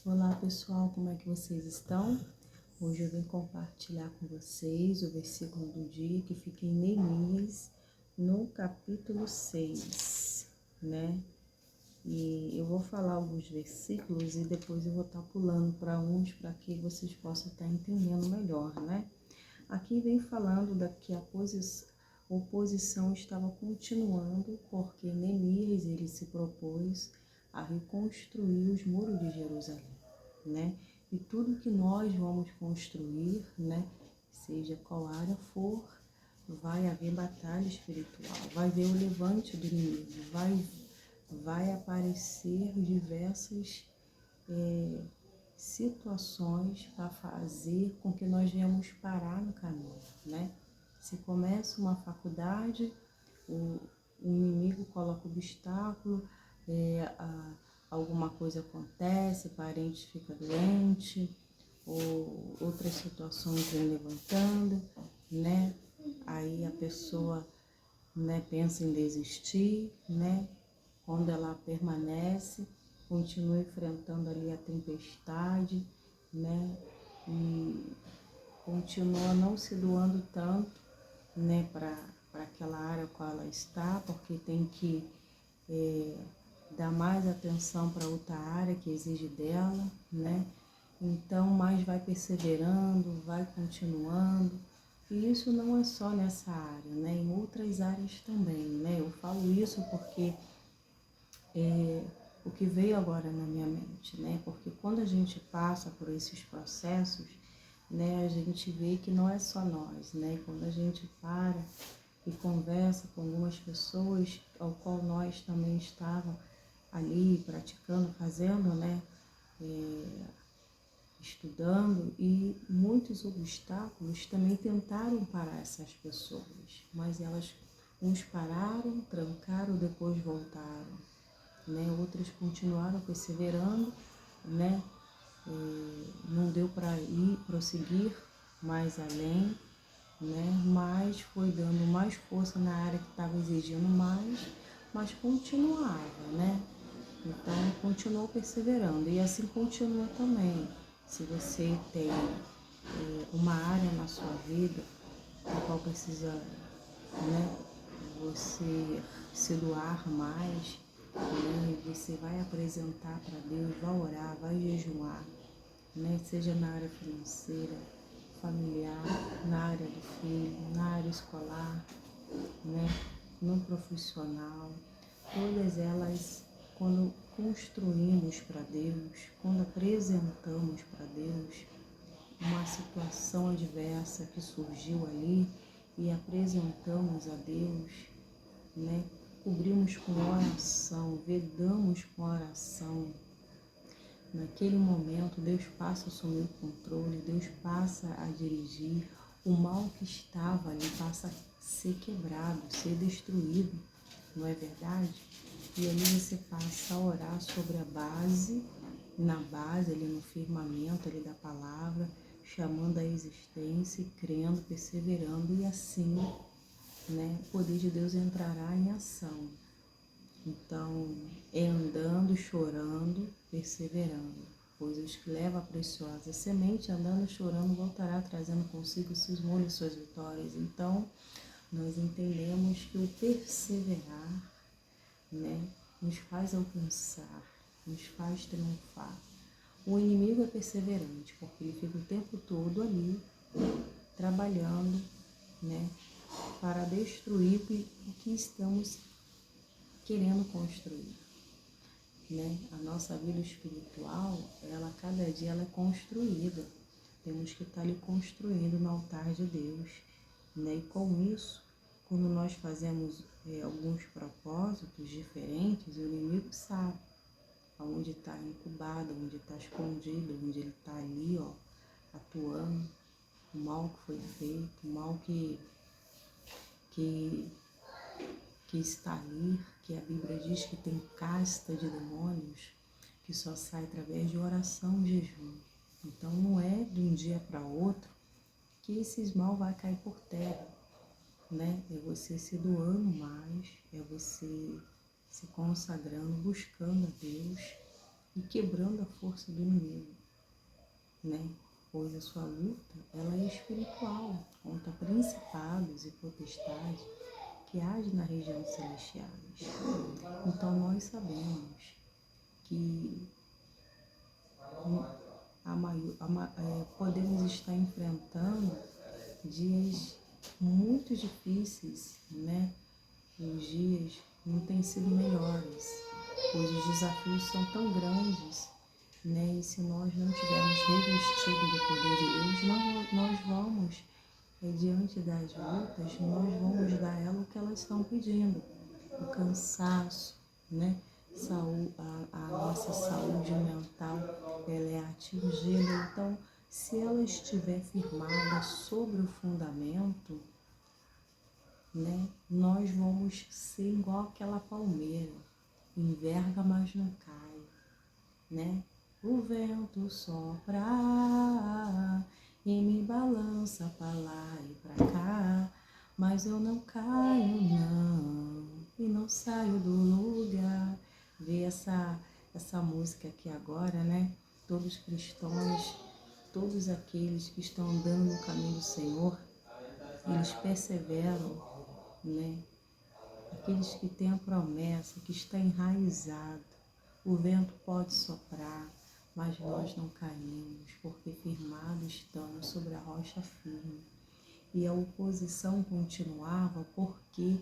Olá pessoal, como é que vocês estão? Hoje eu vim compartilhar com vocês o versículo do dia que fica em Neemias, no capítulo 6, né? E eu vou falar alguns versículos e depois eu vou estar pulando para uns para que vocês possam estar entendendo melhor, né? Aqui vem falando que a oposição estava continuando porque Neemias ele se propôs a reconstruir os muros de Jerusalém, né? E tudo que nós vamos construir, né, seja qual área for, vai haver batalha espiritual, vai haver o levante do inimigo, vai aparecer diversas situações para fazer com que nós venhamos parar no caminho, né? Se começa uma faculdade, o inimigo coloca obstáculo, alguma coisa acontece, parente fica doente, ou outras situações vêm levantando, né? Aí a pessoa, né, pensa em desistir, né? Quando ela permanece, continua enfrentando ali a tempestade, né? E continua não se doando tanto, né, para aquela área qual ela está, porque tem que dar mais atenção para outra área que exige dela, né? Então, mais vai perseverando, vai continuando. E isso não é só nessa área, né? Em outras áreas também, né? Eu falo isso porque o que veio agora na minha mente, né? Porque quando a gente passa por esses processos, né, a gente vê que não é só nós, né? Quando a gente para e conversa com algumas pessoas, ao qual nós também estávamos ali praticando, fazendo, né? Estudando, e muitos obstáculos também tentaram parar essas pessoas, mas elas, uns pararam, trancaram, depois voltaram, né? Outras continuaram perseverando, né? Não deu para prosseguir mais além, né? Mas foi dando mais força na área que estava exigindo mais, mas continuava, né? Então continuou perseverando, e assim continua também. Se você tem uma área na sua vida na qual precisa, né, você se doar mais, né, você vai apresentar para Deus, vai orar, vai jejuar, né, seja na área financeira, familiar, na área do filho, na área escolar, né, no profissional, todas elas, quando construímos para Deus, quando apresentamos para Deus uma situação adversa que surgiu ali e apresentamos a Deus, né? Cobrimos com oração, vedamos com oração. Naquele momento, Deus passa a assumir o controle, Deus passa a dirigir, o mal que estava ali passa a ser quebrado, ser destruído, não é verdade? E ali você passa a orar sobre a base, na base, ali no firmamento ali da palavra, chamando a existência, crendo, perseverando, e assim, né, o poder de Deus entrará em ação. Então, é andando, chorando, perseverando, pois os que leva a preciosa semente, andando, chorando, voltará trazendo consigo seus molhos, suas vitórias. Então, nós entendemos que o perseverar, né, nos faz alcançar, nos faz triunfar. O inimigo é perseverante, porque ele fica o tempo todo ali, trabalhando, né, para destruir o que estamos querendo construir, né? A nossa vida espiritual, ela cada dia ela é construída. Temos que estar ali construindo no altar de Deus, né? E com isso, quando nós fazemos alguns propósitos diferentes, o inimigo sabe aonde está incubado, onde está escondido, onde ele está ali, ó, atuando, o mal que foi feito, o mal que está ali, que a Bíblia diz que tem casta de demônios, que só sai através de oração e jejum. Então não é de um dia para outro que esses mal vai cair por terra, né? É você se doando mais, é você se consagrando, buscando a Deus, e quebrando a força do inimigo, né? Pois a sua luta, ela é espiritual, contra principados e potestades que agem na região celestiais. Então nós sabemos que podemos estar enfrentando dias muito difíceis, né? Os dias não têm sido melhores, pois os desafios são tão grandes, né? E se nós não tivermos revestido do poder de Deus, nós vamos, diante das lutas, nós vamos dar a ela o que elas estão pedindo, o cansaço, né? A nossa saúde mental, ela é atingida. Então, se ela estiver firmada sobre o fundamento, né, nós vamos ser igual aquela palmeira, enverga, mas não cai, né? O vento sopra e me balança pra lá e pra cá, mas eu não caio não, e não saio do lugar. Vê essa música aqui agora, né? Todos os cristãos, todos aqueles que estão andando no caminho do Senhor, eles perseveram, né? Aqueles que têm a promessa, que está enraizado. O vento pode soprar, mas nós não caímos, porque firmados estamos sobre a rocha firme. E a oposição continuava porque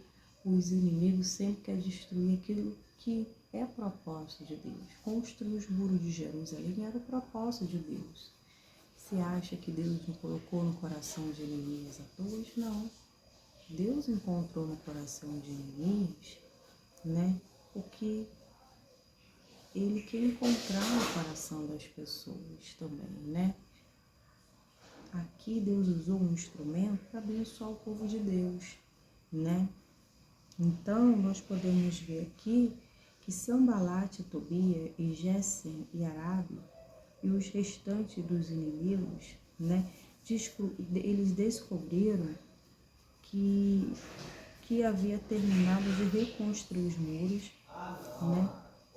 os inimigos sempre querem destruir aquilo que é propósito de Deus. Construir os muros de Jerusalém era o propósito de Deus. Você acha que Deus não colocou no coração de Neemias à toa? Não. Deus encontrou no coração de Neemias, né, o que ele quer encontrar no coração das pessoas também, né? Aqui Deus usou um instrumento para abençoar o povo de Deus, né? Então nós podemos ver aqui que Sambalate, Tobia e Gésem e Arabe e os restantes dos inimigos, né, eles descobriram que havia terminado de reconstruir os muros, né,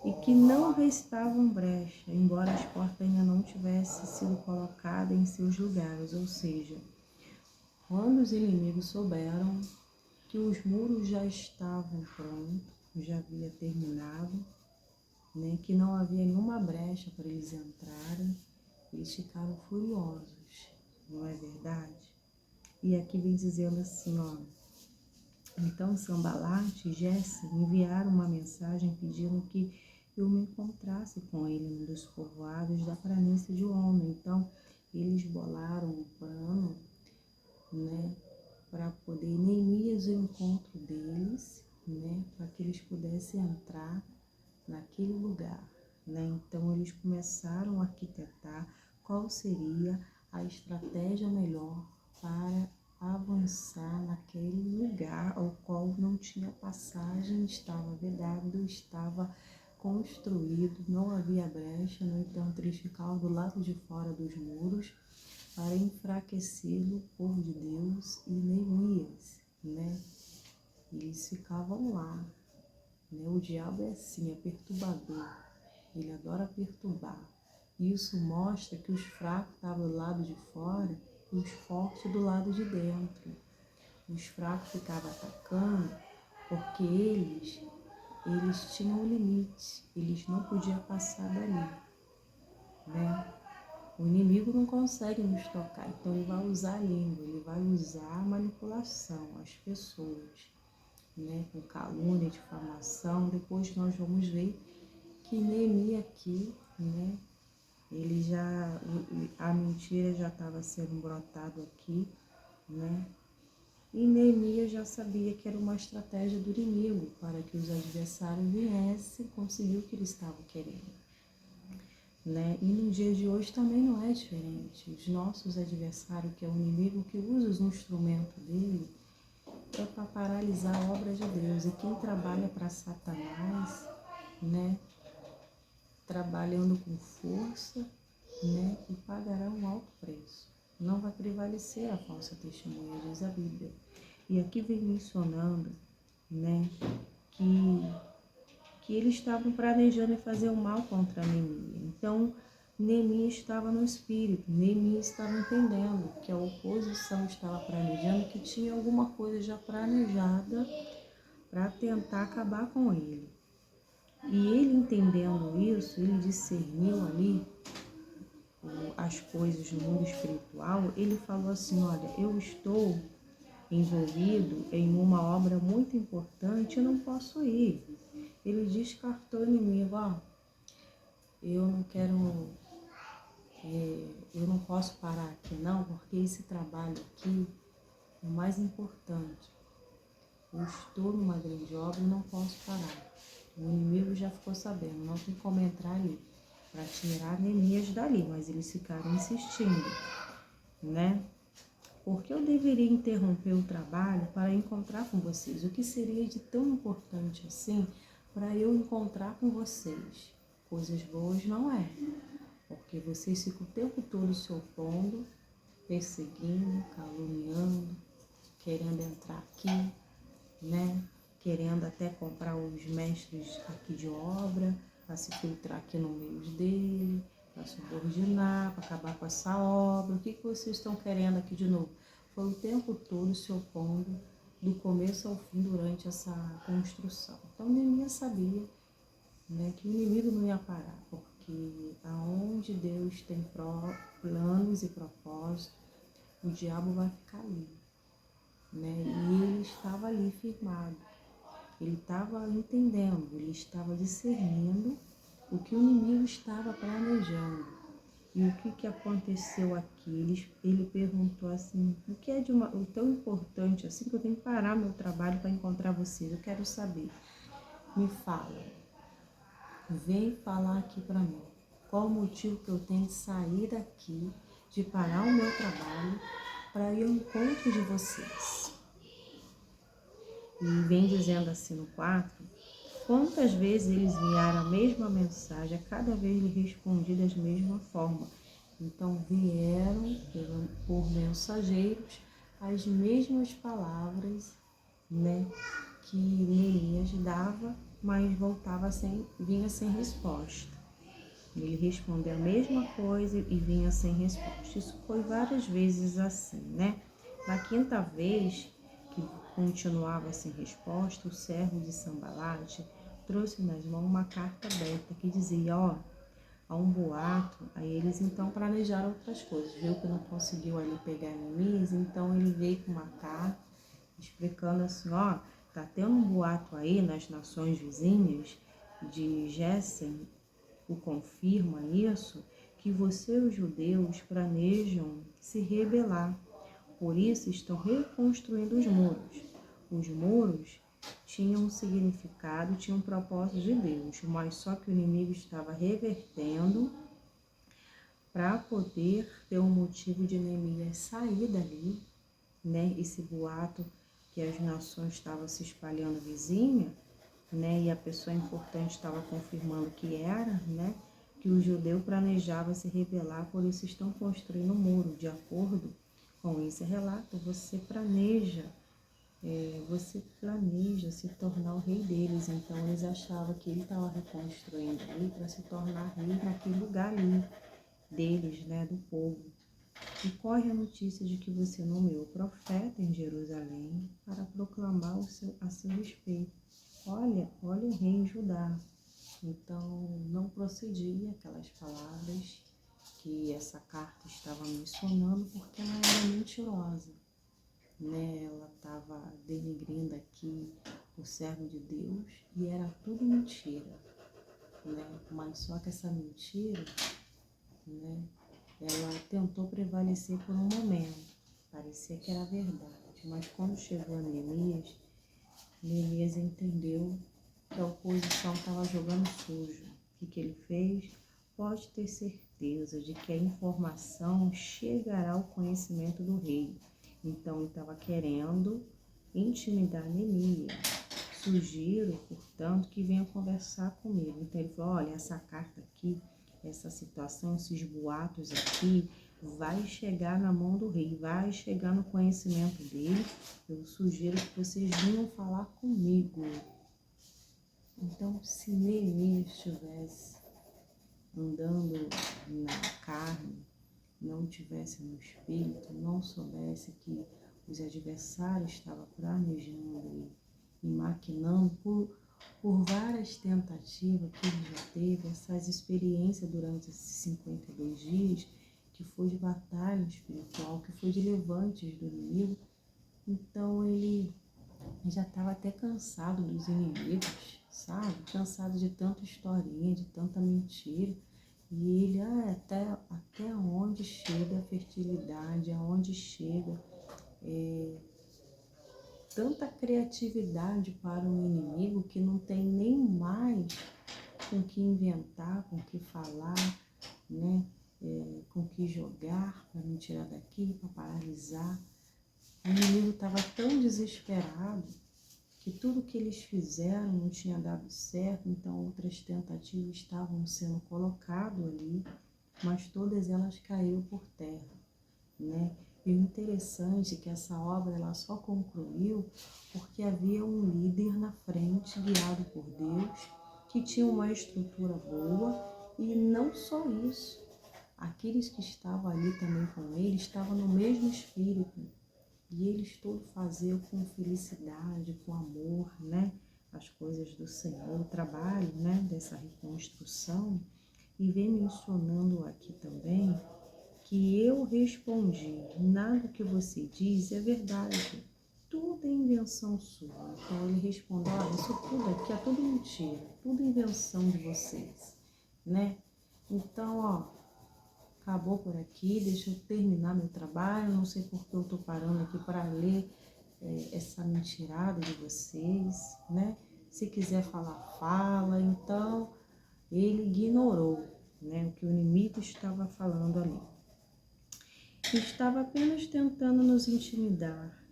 e que não restavam brecha, embora as portas ainda não tivessem sido colocadas em seus lugares. Ou seja, quando os inimigos souberam que os muros já estavam prontos, já havia terminado, né, que não havia nenhuma brecha para eles entrarem, eles ficaram furiosos, não é verdade? E aqui vem dizendo assim, ó: então Sambalate e Gésem enviaram uma mensagem pedindo que eu me encontrasse com ele num dos povoados da planície de Ono. Então eles bolaram um plano, né, para poder Neemias o encontro deles, né, para que eles pudessem entrar naquele lugar, né? Então eles começaram a arquitetar qual seria a estratégia melhor para avançar naquele lugar ao qual não tinha passagem, estava vedado, estava construído, não havia brecha. No entanto, eles ficavam do lado de fora dos muros para enfraquecer o povo de Deus e Neemias, né? Eles ficavam lá, né? O diabo é assim, é perturbador, ele adora perturbar. Isso mostra que os fracos estavam do lado de fora e os fortes do lado de dentro. Os fracos ficavam atacando porque eles tinham um limite, eles não podiam passar dali, né? O inimigo não consegue nos tocar, então ele vai usar a língua, ele vai usar a manipulação, as pessoas, né? Com calúnia, difamação. Depois nós vamos ver que Neemias aqui, né? A mentira já estava sendo brotado aqui, né? E Neemias já sabia que era uma estratégia do inimigo para que os adversários viessem conseguir o que eles estavam querendo, né? E no dia de hoje também não é diferente. Os nossos adversários, que é o inimigo que usa os instrumentos dele, é para paralisar a obra de Deus. E quem trabalha para Satanás, né, trabalhando com força, né, e pagará um alto preço. Não vai prevalecer a falsa testemunha, diz a Bíblia. E aqui vem mencionando, né, que que eles estavam planejando fazer o mal contra Neemias. Então, Neemias estava no espírito, Neemias estava entendendo que a oposição estava planejando, que tinha alguma coisa já planejada para tentar acabar com ele. E ele entendendo isso, ele discerniu ali as coisas no mundo espiritual, ele falou assim, olha, eu estou envolvido em uma obra muito importante, eu não posso ir. Ele descartou o inimigo, eu não quero, eu não posso parar aqui não, porque esse trabalho aqui é o mais importante. Eu estou numa grande obra e não posso parar. O inimigo já ficou sabendo, não tem como entrar ali para tirar Neemias dali, mas eles ficaram insistindo, né? Porque eu deveria interromper o trabalho para encontrar com vocês? O que seria de tão importante assim para eu encontrar com vocês? Coisas boas não é, porque vocês ficam o tempo todo se opondo, perseguindo, caluniando, querendo entrar aqui, né? Querendo até comprar os mestres aqui de obra, para se filtrar aqui no meio dele, para subordinar, para acabar com essa obra. O que vocês estão querendo aqui de novo? Foi o tempo todo se opondo, do começo ao fim, durante essa construção. Então, Neemias sabia, né, que o inimigo não ia parar, porque aonde Deus tem planos e propósitos, o diabo vai ficar ali, né? E ele estava ali firmado. Ele estava entendendo, ele estava discernindo o que o inimigo estava planejando. E o que aconteceu aqui? Ele perguntou assim, o que é o tão importante assim que eu tenho que parar meu trabalho para encontrar vocês? Eu quero saber. Me fala. Vem falar aqui para mim. Qual o motivo que eu tenho de sair daqui, de parar o meu trabalho para ir ao encontro de vocês? E vem dizendo assim no 4, quantas vezes eles enviaram a mesma mensagem, a cada vez lhe respondi da mesma forma. Então vieram por mensageiros as mesmas palavras, né, que Neemias dava, mas vinha sem resposta. Ele respondeu a mesma coisa e vinha sem resposta. Isso foi várias vezes assim, né? Na quinta vez que continuava sem resposta, o servo de Sambalate trouxe nas mãos uma carta aberta que dizia, há um boato. Aí eles então planejaram outras coisas, viu que não conseguiu ali pegar Neemias, então ele veio com uma carta explicando assim, tá tendo um boato aí nas nações vizinhas de Gésem, o confirma isso, que você e os judeus planejam se rebelar. Por isso estão reconstruindo os muros. Os muros tinham um significado, tinham um propósito de Deus, mas só que o inimigo estava revertendo para poder ter um motivo de Neemias sair dali, né? Esse boato que as nações estavam se espalhando vizinha, né? E a pessoa importante estava confirmando que era, né? Que o judeu planejava se rebelar, por isso estão construindo um muro. De acordo com esse relato, você planeja se tornar o rei deles. Então eles achavam que ele estava reconstruindo ali para se tornar rei naquele lugar ali deles, né? Do povo. E corre a notícia de que você nomeou profeta em Jerusalém para proclamar a seu respeito. Olha o rei em Judá. Então, não procedia aquelas palavras que essa carta estava mencionando, porque ela era mentirosa, né? Ela estava denigrindo aqui o servo de Deus e era tudo mentira, né? Mas só que essa mentira, né? Ela tentou prevalecer por um momento, parecia que era verdade, mas quando chegou a Neemias entendeu que a oposição estava jogando sujo. O que ele fez? Pode ter certeza de que a informação chegará ao conhecimento do rei. Então, ele estava querendo intimidar Neemias. Sugiro, portanto, que venha conversar comigo. Então, ele falou, olha, essa carta aqui, essa situação, esses boatos aqui, vai chegar na mão do rei, vai chegar no conhecimento dele. Eu sugiro que vocês venham falar comigo. Então, se Neemias estivesse andando na carne, não tivesse no espírito, não soubesse que os adversários estavam planejando e maquinando por várias tentativas que ele já teve, essas experiências durante esses 52 dias, que foi de batalha espiritual, que foi de levantes do inimigo. Então ele já estava até cansado dos inimigos, sabe? Cansado de tanta historinha, de tanta mentira. E ele, até onde chega a fertilidade, aonde chega tanta criatividade para o inimigo que não tem nem mais com que inventar, com que falar, né? Com que jogar para me tirar daqui, para paralisar. O inimigo estava tão desesperado que tudo que eles fizeram não tinha dado certo, então outras tentativas estavam sendo colocadas ali, mas todas elas caíram por terra, né? E o interessante é que essa obra ela só concluiu porque havia um líder na frente, guiado por Deus, que tinha uma estrutura boa, e não só isso, aqueles que estavam ali também com ele estavam no mesmo espírito, e eles todos faziam com felicidade, com amor, né? As coisas do Senhor, o trabalho, né? Dessa reconstrução. E vem mencionando aqui também que eu respondi, nada que você diz é verdade, tudo é invenção sua. Então ele respondeu, olha, isso tudo aqui é tudo mentira, tudo invenção de vocês, né? Então, ó, acabou por aqui, deixa eu terminar meu trabalho, não sei por que eu tô parando aqui para ler essa mentirada de vocês, né? Se quiser falar, fala. Então, ele ignorou, né, o que o inimigo estava falando ali. Estava apenas tentando nos intimidar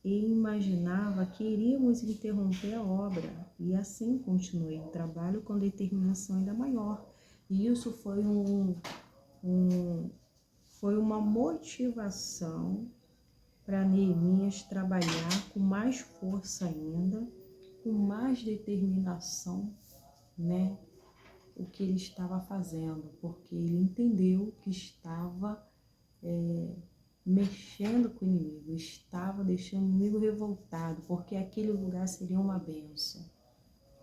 e imaginava que iríamos interromper a obra, e assim continuei o trabalho com determinação ainda maior. E isso foi uma motivação para Neemias trabalhar com mais força ainda, com mais determinação, né, o que ele estava fazendo, porque ele entendeu que estava mexendo com o inimigo, estava deixando o inimigo revoltado, porque aquele lugar seria uma bênção,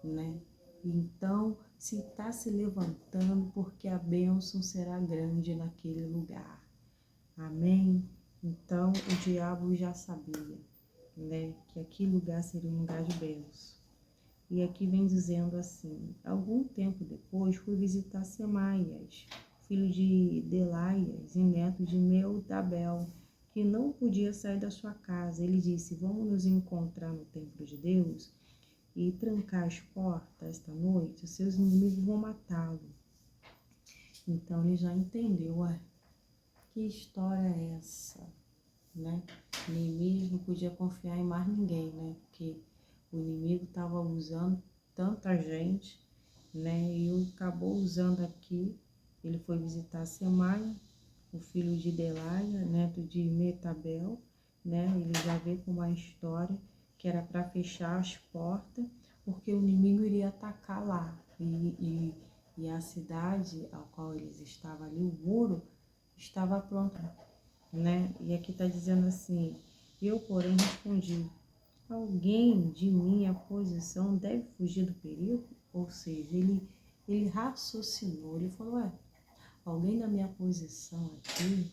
né? Então, se está se levantando, porque a bênção será grande naquele lugar. Amém? Então, o diabo já sabia, né, que aquele lugar seria um lugar de bênção. E aqui vem dizendo assim, algum tempo depois fui visitar Semaias, filho de Delaias e neto de Meudabel, que não podia sair da sua casa. Ele disse, vamos nos encontrar no templo de Deus e trancar as portas esta noite, seus inimigos vão matá-lo. Então ele já entendeu, que história é essa, né? Neemias não podia confiar em mais ninguém, né? Porque o inimigo estava usando tanta gente, né? E acabou usando aqui. Ele foi visitar Semaia, o filho de Delaia, neto de Metabel, né? Ele já veio com uma história que era para fechar as portas, porque o inimigo iria atacar lá. E a cidade ao qual eles estavam ali, o muro, estava pronto, né? E aqui está dizendo assim, eu, porém, respondi, alguém de minha posição deve fugir do perigo? Ou seja, ele raciocinou, ele falou, alguém da minha posição aqui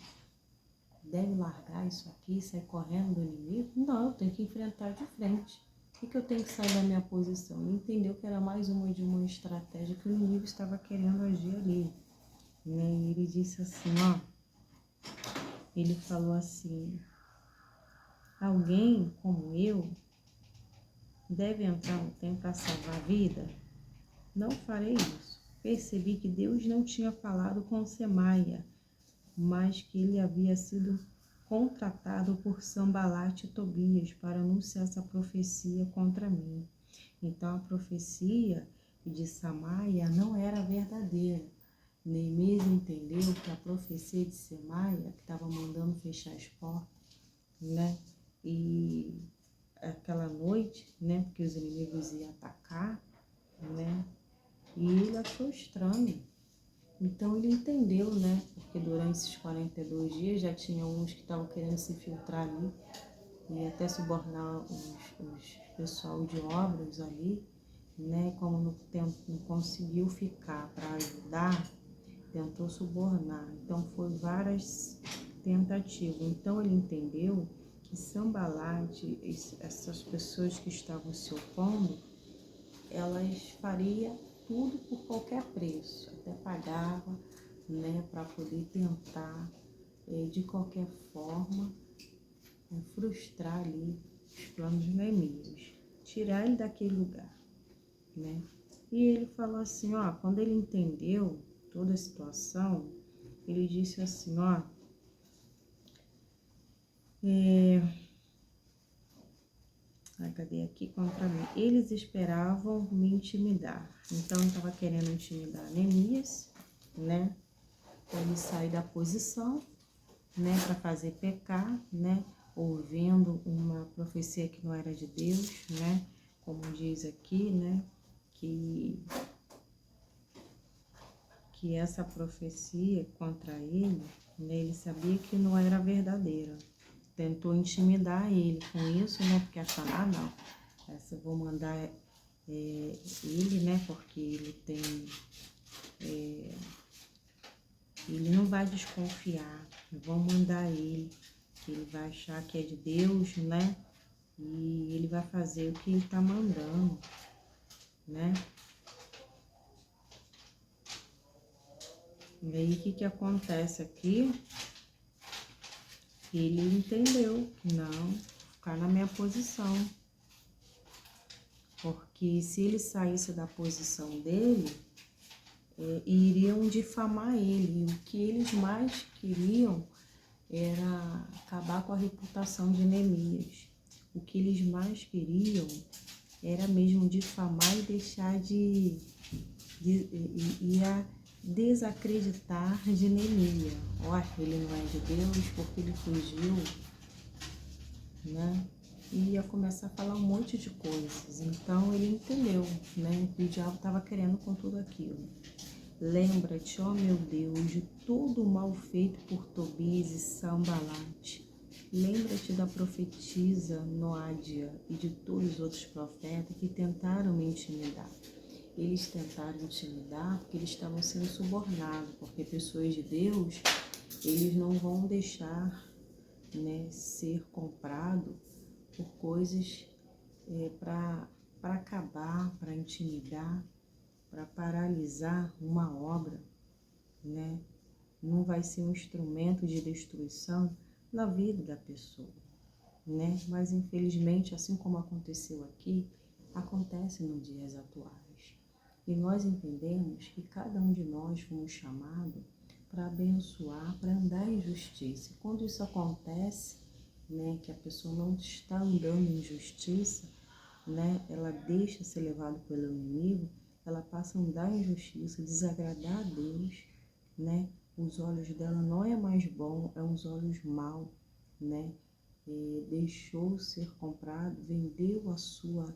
deve largar isso aqui, sair correndo do inimigo? Não, eu tenho que enfrentar de frente. Por que eu tenho que sair da minha posição? Ele entendeu que era mais uma de uma estratégia que o inimigo estava querendo agir ali, né? E ele disse assim, ele falou assim, alguém como eu deve entrar no templo para salvar a vida? Não farei isso. Percebi que Deus não tinha falado com Semaia, mas que ele havia sido contratado por Sambalate e Tobias para anunciar essa profecia contra mim. Então a profecia de Semaia não era verdadeira. Neemias entendeu que a profecia de Semaia, que estava mandando fechar as portas, né? E aquela noite, né, porque os inimigos iam atacar, né? E ele achou estranho. Então ele entendeu, né? Porque durante esses 42 dias já tinha uns que estavam querendo se filtrar ali e até subornar os pessoal de obras ali, né? Como não conseguiu ficar para ajudar, tentou subornar. Então foi várias tentativas. Então ele entendeu que Sambalate, essas pessoas que estavam se opondo, elas fariam tudo por qualquer preço, até pagava, né, para poder tentar, de qualquer forma, frustrar ali os planos de Neemias, tirar ele daquele lugar, né? E ele falou assim, ó, quando ele entendeu toda a situação, ele disse assim, ó, cadê aqui contra mim? Eles esperavam me intimidar. Então, ele estava querendo intimidar Neemias, né? Ele sair da posição, né? Para fazer pecar, né? Ouvindo uma profecia que não era de Deus, né? Como diz aqui, né? Que essa profecia contra ele, né? Ele sabia que não era verdadeira. Tentou intimidar ele com isso, né? Porque achava, não, essa eu vou mandar ele, né? Porque ele tem, ele não vai desconfiar. Vão mandar ele, que ele vai achar que é de Deus, né? E ele vai fazer o que ele tá mandando, né? E aí, o que acontece aqui? Ele entendeu que não, ficar na minha posição. Porque se ele saísse da posição dele, iriam difamar ele. E o que eles mais queriam era acabar com a reputação de Neemias. O que eles mais queriam era mesmo difamar e deixar ia desacreditar de Neemias. Ó, ele não é de Deus porque ele fugiu, né? E ia começar a falar um monte de coisas. Então ele entendeu, né? Que o diabo estava querendo com tudo aquilo. Lembra-te, ó meu Deus, de todo o mal feito por Tobias e Sambalate. Lembra-te da profetisa Noádia e de todos os outros profetas que tentaram me intimidar. Eles tentaram intimidar porque eles estavam sendo subornados, porque pessoas de Deus, eles não vão deixar, né, ser comprado por coisas para acabar, para intimidar, para paralisar uma obra, né? Não vai ser um instrumento de destruição na vida da pessoa, né? Mas infelizmente, assim como aconteceu aqui, acontece nos dias atuais. E nós entendemos que cada um de nós fomos chamados para abençoar, para andar em justiça. E quando isso acontece, né, que a pessoa não está andando em justiça, né, ela deixa ser levada pelo inimigo, ela passa a andar em justiça, desagradar a Deus, né? Os olhos dela não é mais bom, é uns olhos mau, né? Deixou ser comprado, vendeu a sua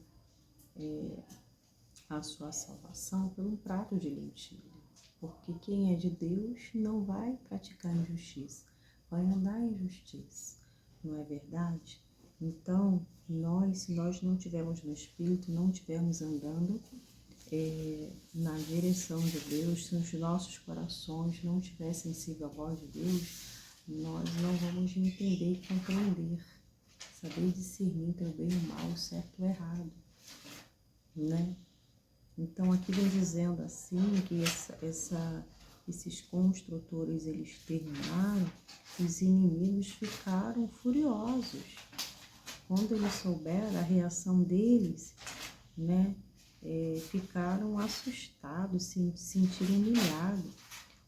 salvação por um prato de lentilha. Porque quem é de Deus não vai praticar injustiça, vai andar em justiça, não é verdade? Então, se nós não tivermos no Espírito, não estivermos andando na direção de Deus, se os nossos corações não estiverem sensíveis à voz de Deus, nós não vamos entender e compreender, saber discernir entre o bem e o mal, o certo e o errado, né? Então aqui vem dizendo assim que esses construtores eles terminaram, os inimigos ficaram furiosos. Quando eles souberam a reação deles, né, ficaram assustados, se sentiram humilhados,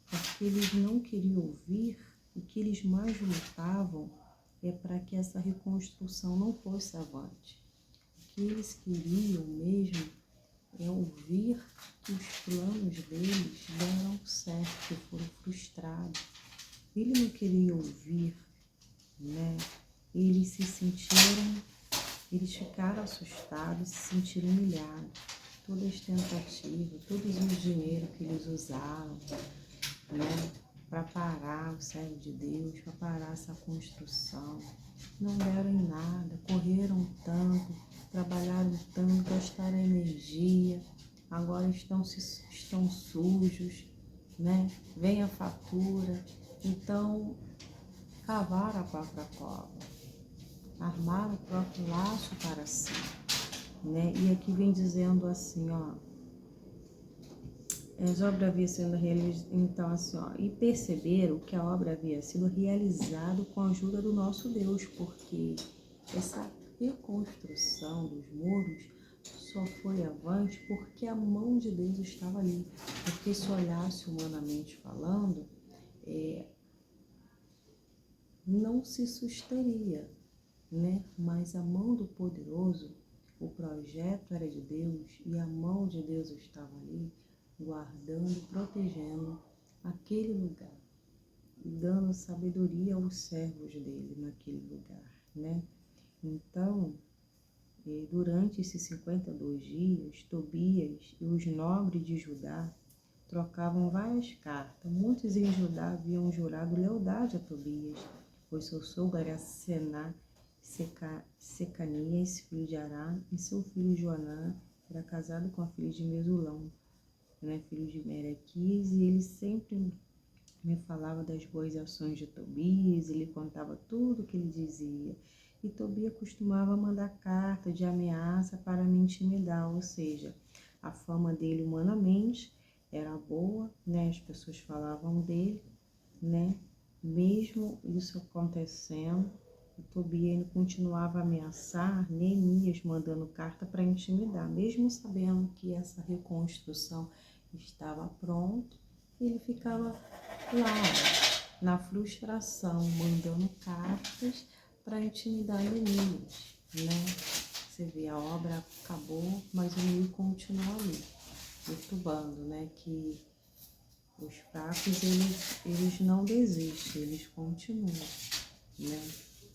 porque eles não queriam ouvir. O que eles mais lutavam para que essa reconstrução não fosse avante. O que eles queriam mesmo é ouvir que os planos deles deram certo, que foram frustrados. Ele não queria ouvir, né? Eles ficaram assustados, se sentiram humilhados. todas as tentativas, todos os dinheiros que eles usaram, né, para parar o servo de Deus, para parar essa construção. Não deram em nada, correram tanto, trabalharam tanto, gastaram energia, agora estão sujos, né? Vem a fatura. Então, cavaram a própria cova, armaram o próprio laço para si, né? E aqui vem dizendo assim, ó, as obras haviam sido realizadas, então assim, ó, e perceberam que a obra havia sido realizada com a ajuda do nosso Deus, porque essa reconstrução dos muros só foi avante porque a mão de Deus estava ali. Porque se olhasse humanamente falando, não se susteria, né? Mas a mão do poderoso, o projeto era de Deus e a mão de Deus estava ali, guardando, protegendo aquele lugar, e dando sabedoria aos servos dele naquele lugar, né? Então, durante esses 52 dias, Tobias e os nobres de Judá trocavam várias cartas. Muitos em Judá haviam jurado lealdade a Tobias, pois seu sogro era Secanias, filho de Ará, e seu filho Joanã era casado com a filha de Mesulão, né, filho de Merequias, e ele sempre me falava das boas ações de Tobias, ele contava tudo o que ele dizia. E Tobias costumava mandar carta de ameaça para me intimidar, ou seja, a fama dele humanamente era boa, né? As pessoas falavam dele, né? Mesmo isso acontecendo, o Tobias ainda continuava a ameaçar Neemias, mandando carta para intimidar, mesmo sabendo que essa reconstrução estava pronta, ele ficava lá, na frustração, mandando cartas para intimidar Neemias, né? Você vê, a obra acabou, mas o inimigo continua ali, perturbando, né? Que os fracos, eles não desistem, eles continuam, né?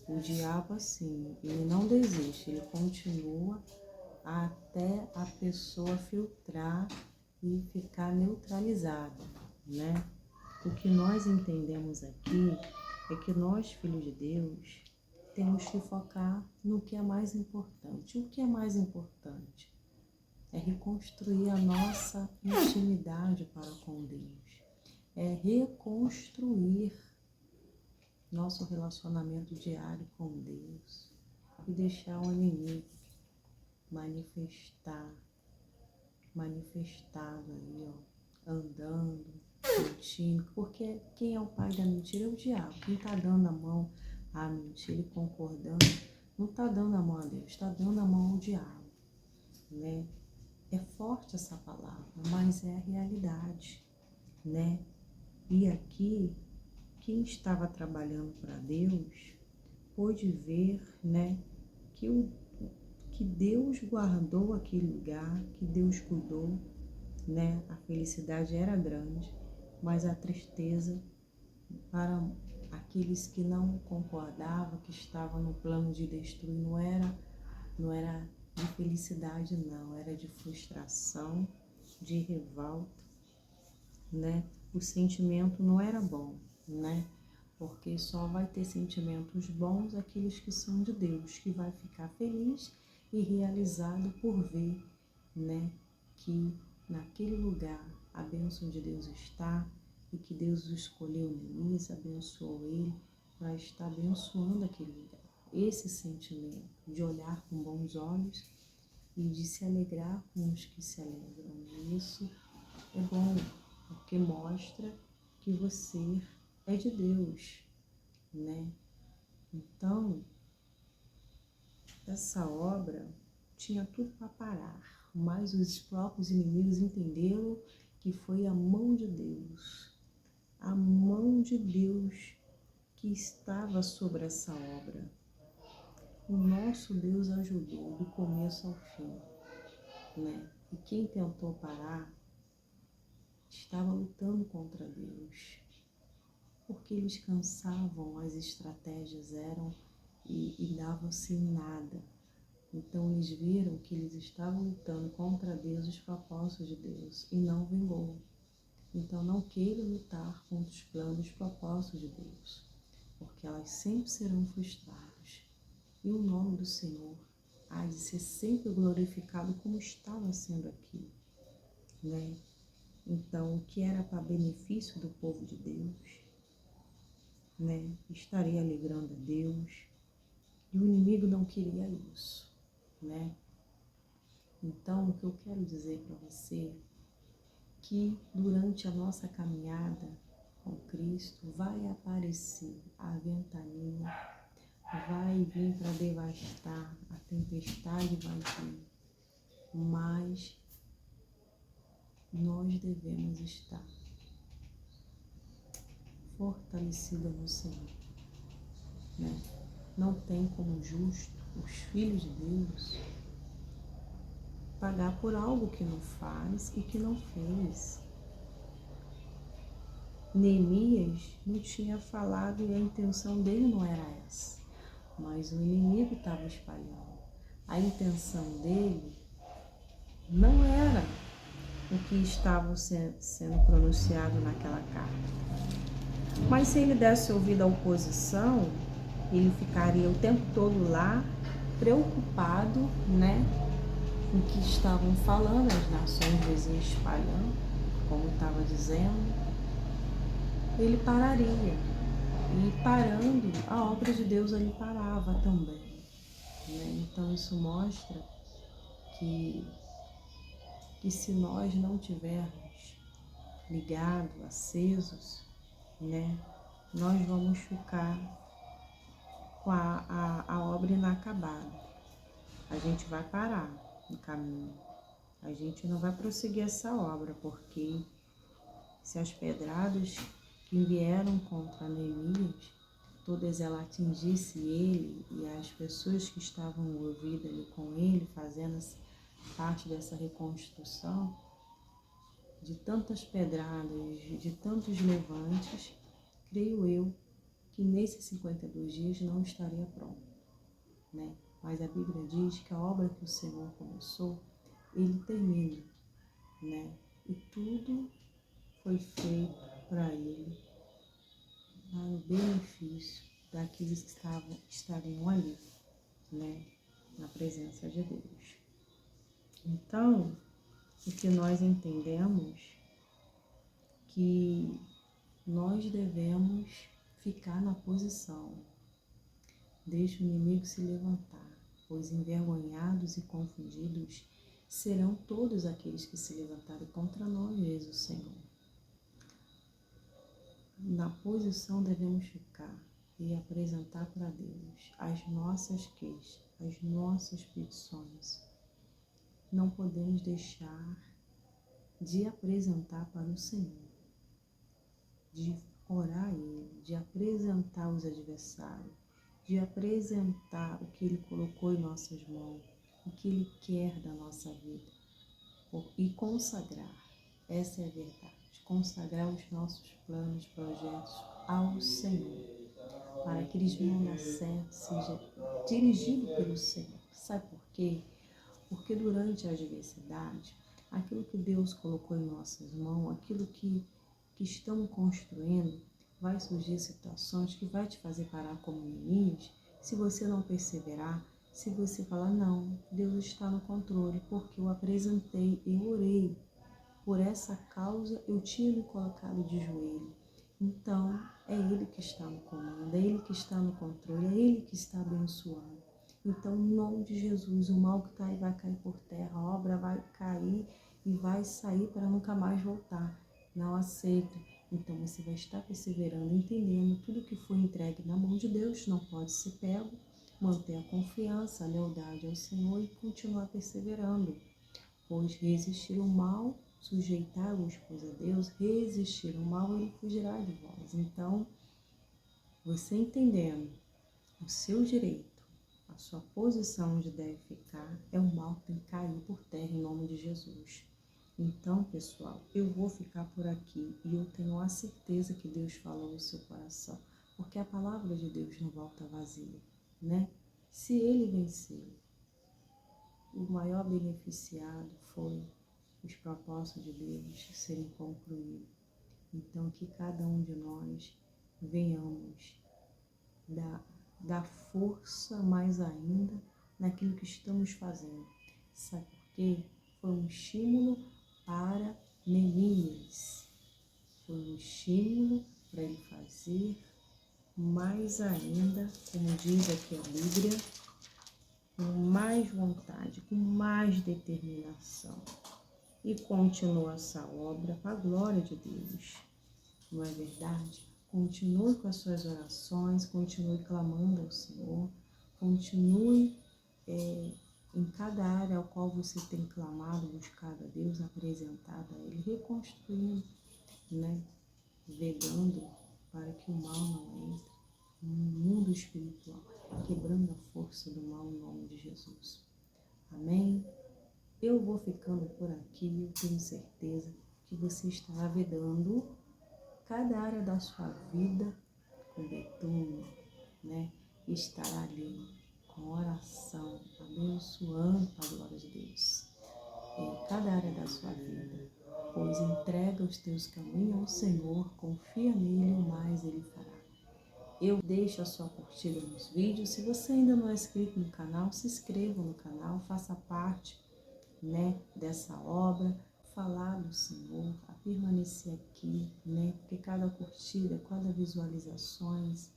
O diabo, assim, ele não desiste, ele continua até a pessoa filtrar e ficar neutralizada, né? O que nós entendemos aqui é que nós, filhos de Deus, temos que focar no que é mais importante. O que é mais importante? É reconstruir a nossa intimidade para com Deus. É reconstruir nosso relacionamento diário com Deus e deixar o inimigo manifestado aí, ó, andando, mentindo, porque quem é o pai da mentira é o diabo. Quem está dando a mão à mentira e concordando, não está dando a mão a Deus, está dando a mão ao diabo, né? É forte essa palavra, mas é a realidade, né? E aqui, quem estava trabalhando para Deus pôde ver, né, que Deus guardou aquele lugar, que Deus cuidou, né? A felicidade era grande, mas a tristeza para aqueles que não concordavam, que estavam no plano de destruir, não era de felicidade, não, era de frustração, de revolta, né? O sentimento não era bom, né? Porque só vai ter sentimentos bons aqueles que são de Deus, que vai ficar feliz e realizado por ver, né, que naquele lugar a bênção de Deus está e que Deus o escolheu Neemias, abençoou ele para estar abençoando aquele lugar. Esse sentimento de olhar com bons olhos e de se alegrar com os que se alegram. E isso é bom, porque mostra que você é de Deus, né? Então, essa obra tinha tudo para parar, mas os próprios inimigos entenderam que foi a mão de Deus que estava sobre essa obra. O nosso Deus ajudou do começo ao fim, né? E quem tentou parar estava lutando contra Deus, porque eles cansavam, as estratégias eram e davam-se em nada, Então eles viram que eles estavam lutando contra Deus, os propósitos de Deus, e não vingou. Então não queira lutar contra os planos e os propósitos de Deus, porque elas sempre serão frustradas. E o nome do Senhor há de ser sempre glorificado como estava sendo aqui, né? Então, o que era para benefício do povo de Deus, né, estaria alegrando a Deus, e o inimigo não queria isso, né? Então, o que eu quero dizer para você é que durante a nossa caminhada com Cristo vai aparecer a ventania, vai vir para devastar, a tempestade vai vir, mas nós devemos estar fortalecidos no Senhor, né? Não tem como justo os filhos de Deus pagar por algo que não faz e que não fez. Neemias não tinha falado e a intenção dele não era essa, mas o inimigo estava espalhando. A intenção dele não era o que estava sendo pronunciado naquela carta. Mas se ele desse ouvido à oposição, ele ficaria o tempo todo lá, preocupado, né, com o que estavam falando, as nações vizinhas espalhando, como estava dizendo, ele pararia. E parando, a obra de Deus ali parava também, né? Então isso mostra que se nós não tivermos ligados, acesos, né, nós vamos ficar com a obra inacabada. A gente vai parar no caminho. A gente não vai prosseguir essa obra, porque se as pedradas que vieram contra Neemias, todas elas atingissem ele e as pessoas que estavam envolvidas ali com ele, fazendo parte dessa reconstrução, de tantas pedradas, de tantos levantes, creio eu que nesses 52 dias não estaria pronto, né? Mas a Bíblia diz que a obra que o Senhor começou, Ele termina, né? E tudo foi feito para Ele, para o benefício daqueles que estariam ali, né? Na presença de Deus. Então, o que nós entendemos que nós devemos ficar na posição. Deixa o inimigo se levantar, pois envergonhados e confundidos serão todos aqueles que se levantarem contra nós, diz o Senhor. Na posição devemos ficar e apresentar para Deus as nossas queixas, as nossas petições. Não podemos deixar de apresentar para o Senhor, de orar a Ele, de apresentar os adversários, de apresentar o que Ele colocou em nossas mãos, o que Ele quer da nossa vida e consagrar, essa é a verdade, consagrar os nossos planos, projetos ao Senhor, para que eles venham dar certo, seja dirigido pelo Senhor. Sabe por quê? Porque durante a adversidade, aquilo que Deus colocou em nossas mãos, aquilo que estamos construindo, vai surgir situações que vai te fazer parar como Neemias, se você não perseverar, se você falar, não, Deus está no controle, porque eu apresentei, eu orei, por essa causa eu tinha me colocado de joelho. Então, é Ele que está no comando, é Ele que está no controle, é Ele que está abençoando. Então, em nome de Jesus, o mal que está aí vai cair por terra, a obra vai cair e vai sair para nunca mais voltar. Não aceito. Então, você vai estar perseverando, entendendo tudo que foi entregue na mão de Deus, não pode ser pego, manter a confiança, a lealdade ao Senhor e continuar perseverando. Pois resistir ao mal, sujeitar-vos, pois a Deus, resistir ao mal, Ele fugirá de vós. Então, você entendendo o seu direito, a sua posição onde deve ficar, é o mal que tem que cair por terra em nome de Jesus. Então, pessoal, eu vou ficar por aqui e eu tenho a certeza que Deus falou no seu coração, porque a palavra de Deus não volta vazia, né? Se Ele venceu, o maior beneficiado foi os propósitos de Deus serem concluídos. Então, que cada um de nós venhamos dar força mais ainda naquilo que estamos fazendo. Sabe por quê? Foi um estímulo para Neemias. Foi um estímulo para ele fazer mais ainda, como diz aqui a Bíblia, com mais vontade, com mais determinação. E continua essa obra para a glória de Deus. Não é verdade? Continue com as suas orações, continue clamando ao Senhor, continue em cada área ao qual você tem clamado, buscado a Deus, apresentado a Ele, reconstruindo, né? Vedando para que o mal não entre no mundo espiritual, quebrando a força do mal em nome de Jesus. Amém? Eu vou ficando por aqui, eu tenho certeza que você estará vedando cada área da sua vida com betume, né? E estará ali com oração, abençoando a glória de Deus em cada área da sua vida. Pois entrega os teus caminhos ao Senhor, confia nele, o mais ele fará. Eu deixo a sua curtida nos vídeos. Se você ainda não é inscrito no canal, se inscreva no canal, faça parte, né, dessa obra, falar do Senhor, a permanecer aqui, né, porque cada curtida, cada visualizações,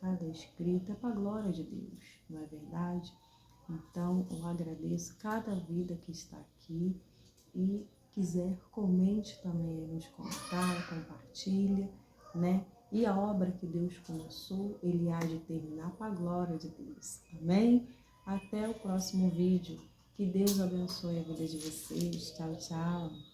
cada escrita é para a glória de Deus, não é verdade? Então, eu agradeço cada vida que está aqui e quiser, comente também aí nos comentários, compartilha, né? E a obra que Deus começou, Ele há de terminar para a glória de Deus. Amém? Até o próximo vídeo. Que Deus abençoe a vida de vocês. Tchau, tchau.